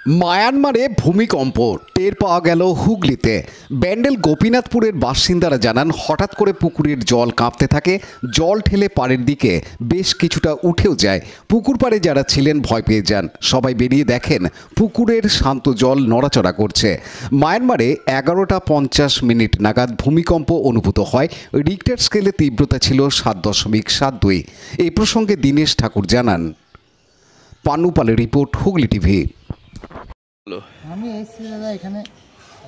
মায়ানমারে ভূমিকম্প টের পাওয়া গেল হুগলিতে। ব্যান্ডেল গোপীনাথপুরের বাসিন্দারা জানান, হঠাৎ করে পুকুরের জল কাঁপতে থাকে, জল ঠেলে পাড়ের দিকে বেশ কিছুটা উঠেও যায়। পুকুর পাড়ে যারা ছিলেন ভয় পেয়ে যান। সবাই বেরিয়ে দেখেন পুকুরের শান্ত জল নড়াচড়া করছে। মায়ানমারে 11:50 নাগাদ ভূমিকম্প অনুভূত হয়। রিক্টার স্কেলে তীব্রতা ছিল 7.72। এই প্রসঙ্গে দীনেশ ঠাকুর জানান। পানুপালের রিপোর্ট, হুগলি টিভি। আমি এসেছি দাদা, এখানে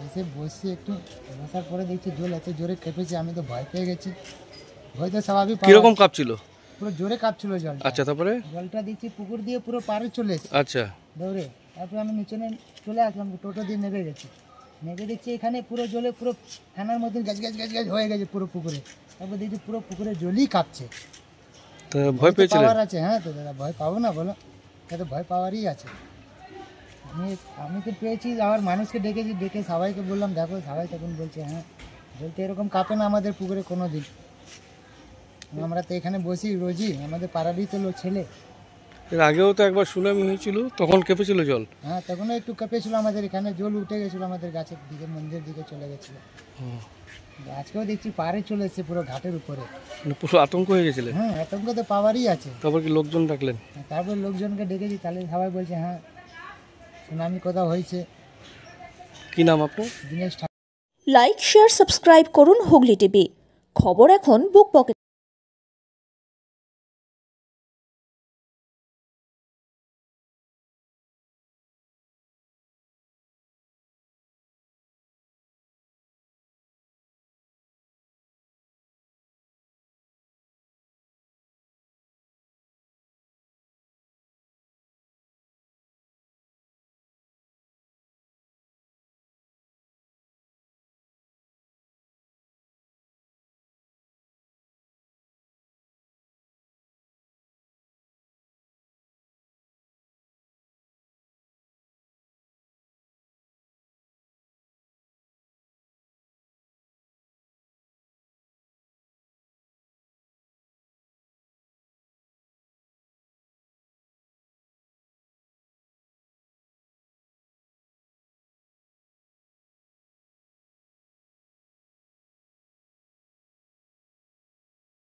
এসে বসছি, একটু বসার পরে দেখছি জল এত জোরে কেঁপেছে, আমি তো ভয় পেয়ে গেছি। ভয় তো স্বাভাবিক। কিরকম কাঁপছিল? পুরো জোরে কাঁপছিল জল। আচ্ছা, তারপরে জলটা দেখছি পুকুর দিয়ে পুরো পাড়ে চলে এসেছে। আচ্ছা, দৌড়ে তারপরে আমি নিচে চলে আসলাম, টোটো দিয়ে নেমে গেছি। নেমে দেখছি এখানে পুরো জলে পুরো ফ্যানার মধ্যে গাছ গাছ গাছ গাছ হয়ে গেছে পুরো পুকুরে। তারপর দেখছি পুরো পুকুরে জলই কাঁপছে। তো ভয় পেয়েছিলেন? পাওয়ার আছে, হ্যাঁ তো দাদা, ভয় পাবো না বলো? এটা তো ভয় পাওয়ারই আছে। আমি তো পেয়েছি, আবার মানুষকে ডেকেছি, ডেকে সবাইকে বললাম দেখো, সবাই তখন বলছে হ্যাঁ জল তো এরকম কাঁপে না আমাদের পুকুরে কোনো দিন। আমরা তো এখানে বসি রোজই, আমাদের পাড়ারই তো ছেলে। এর আগেও তো একবার সুনামি হয়েছিল, তখন কেঁপেছিল জল? হ্যাঁ, তখনও একটু কেঁপেছিল আমাদের এখানে, জল উঠে গেছিলো আমাদের গাছের দিকে, মন্দিরের দিকে চলে গেছিলো। আজকেও দেখছি পাড়ে চলে এসছে পুরো ঘাটের উপরে। পুরো আতঙ্ক হয়ে গেছিলেন? হ্যাঁ, আতঙ্ক তো পাওয়ারই আছে। তারপর কি লোকজন ডাকলেন? তারপর লোকজনকে ডেকেছি, তাহলে সবাই বলছে হ্যাঁ সুনামি কোথাও হয়েছে। কি নাম আপনার? দীনেশ। লাইক, শেয়ার, সাবস্ক্রাইব করুন হুগলি টিভি। খবর এখন বুক পকেট।